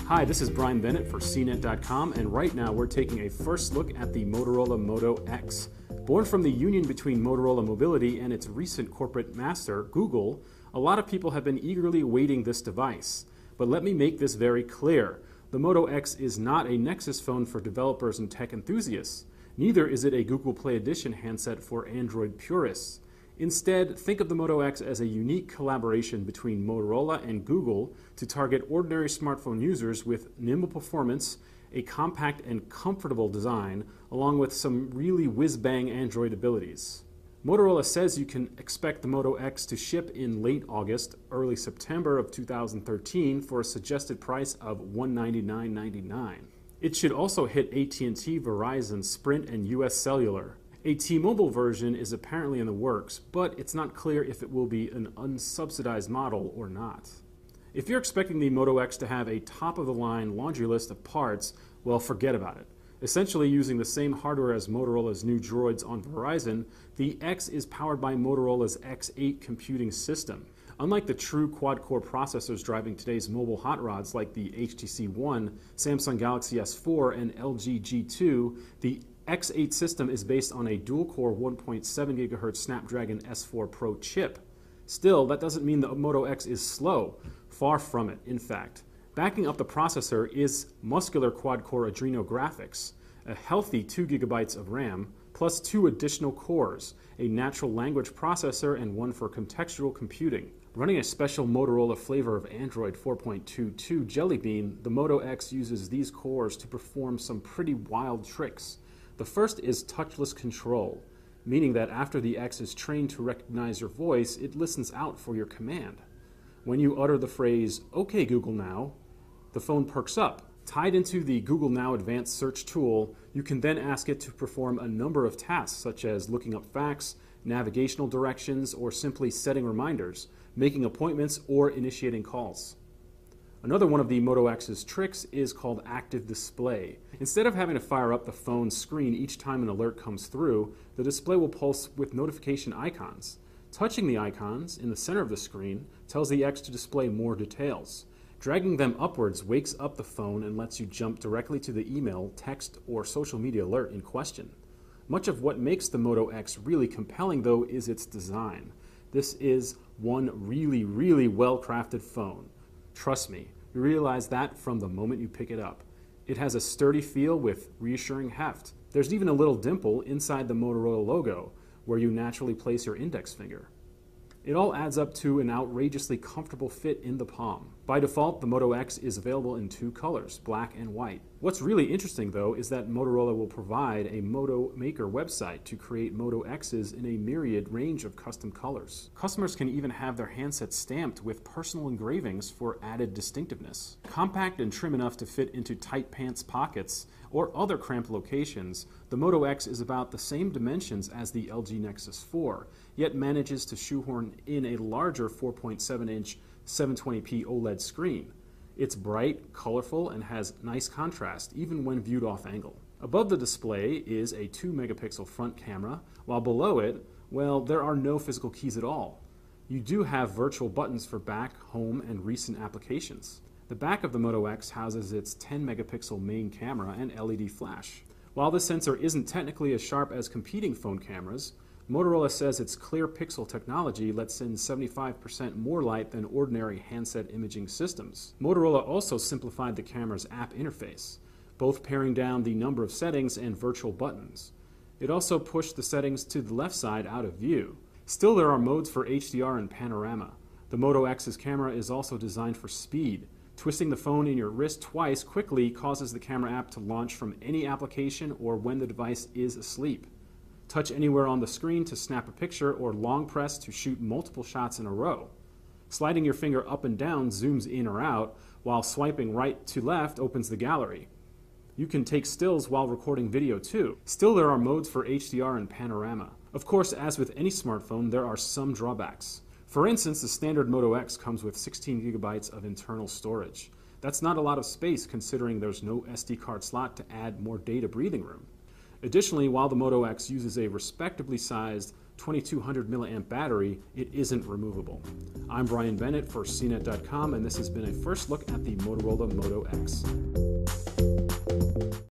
Hi, this is Brian Bennett for CNET.com, and right now we're taking a first look at the Motorola Moto X. Born from the union between Motorola Mobility and its recent corporate master, Google, a lot of people have been eagerly awaiting this device. But let me make this very clear. The Moto X is not a Nexus phone for developers and tech enthusiasts. Neither is it a Google Play Edition handset for Android purists. Instead, think of the Moto X as a unique collaboration between Motorola and Google to target ordinary smartphone users with nimble performance, a compact and comfortable design, along with some really whiz-bang Android abilities. Motorola says you can expect the Moto X to ship in late August, early September of 2013 for a suggested price of $199.99. It should also hit AT&T, Verizon, Sprint, and US Cellular. A T-Mobile version is apparently in the works, but it's not clear if it will be an unsubsidized model or not. If you're expecting the Moto X to have a top-of-the-line laundry list of parts, well, forget about it. Essentially using the same hardware as Motorola's new Droids on Verizon, the X is powered by Motorola's X8 computing system. Unlike the true quad-core processors driving today's mobile hot rods like the HTC One, Samsung Galaxy S4, and LG G2, the X8 system is based on a dual-core 1.7 GHz Snapdragon S4 Pro chip. Still, that doesn't mean the Moto X is slow. Far from it, in fact. Backing up the processor is muscular quad-core Adreno graphics, a healthy 2 GB of RAM, plus 2 additional cores, a natural language processor and one for contextual computing. Running a special Motorola flavor of Android 4.22 Jelly Bean, the Moto X uses these cores to perform some pretty wild tricks. The first is touchless control, meaning that after the X is trained to recognize your voice, it listens out for your command. When you utter the phrase, "Okay Google Now," the phone perks up. Tied into the Google Now Advanced Search tool, you can then ask it to perform a number of tasks such as looking up facts, navigational directions, or simply setting reminders, making appointments, or initiating calls. Another one of the Moto X's tricks is called active display. Instead of having to fire up the phone's screen each time an alert comes through, the display will pulse with notification icons. Touching the icons in the center of the screen tells the X to display more details. Dragging them upwards wakes up the phone and lets you jump directly to the email, text, or social media alert in question. Much of what makes the Moto X really compelling, though, is its design. This is one really well-crafted phone. Trust me, you realize that from the moment you pick it up. It has a sturdy feel with reassuring heft. There's even a little dimple inside the Motorola logo, where you naturally place your index finger. It all adds up to an outrageously comfortable fit in the palm. By default, the Moto X is available in 2 colors, black and white. What's really interesting, though, is that Motorola will provide a Moto Maker website to create Moto X's in a myriad range of custom colors. Customers can even have their handsets stamped with personal engravings for added distinctiveness. Compact and trim enough to fit into tight pants pockets or other cramped locations, the Moto X is about the same dimensions as the LG Nexus 4, yet manages to shoehorn in a larger 4.7-inch 720p OLED screen. It's bright, colorful, and has nice contrast, even when viewed off-angle. Above the display is a 2-megapixel front camera, while below it, well, there are no physical keys at all. You do have virtual buttons for back, home, and recent applications. The back of the Moto X houses its 10-megapixel main camera and LED flash. While this sensor isn't technically as sharp as competing phone cameras, Motorola says its clear pixel technology lets in 75% more light than ordinary handset imaging systems. Motorola also simplified the camera's app interface, both paring down the number of settings and virtual buttons. It also pushed the settings to the left side out of view. Still, there are modes for HDR and panorama. The Moto X's camera is also designed for speed. Twisting the phone in your wrist twice quickly causes the camera app to launch from any application or when the device is asleep. Touch anywhere on the screen to snap a picture, or long press to shoot multiple shots in a row. Sliding your finger up and down zooms in or out, while swiping right to left opens the gallery. You can take stills while recording video too. Still, there are modes for HDR and panorama. Of course, as with any smartphone, there are some drawbacks. For instance, the standard Moto X comes with 16 GB of internal storage. That's not a lot of space considering there's no SD card slot to add more data breathing room. Additionally, while the Moto X uses a respectably sized 2200 milliamp battery, it isn't removable. I'm Brian Bennett for CNET.com, and this has been a first look at the Motorola Moto X.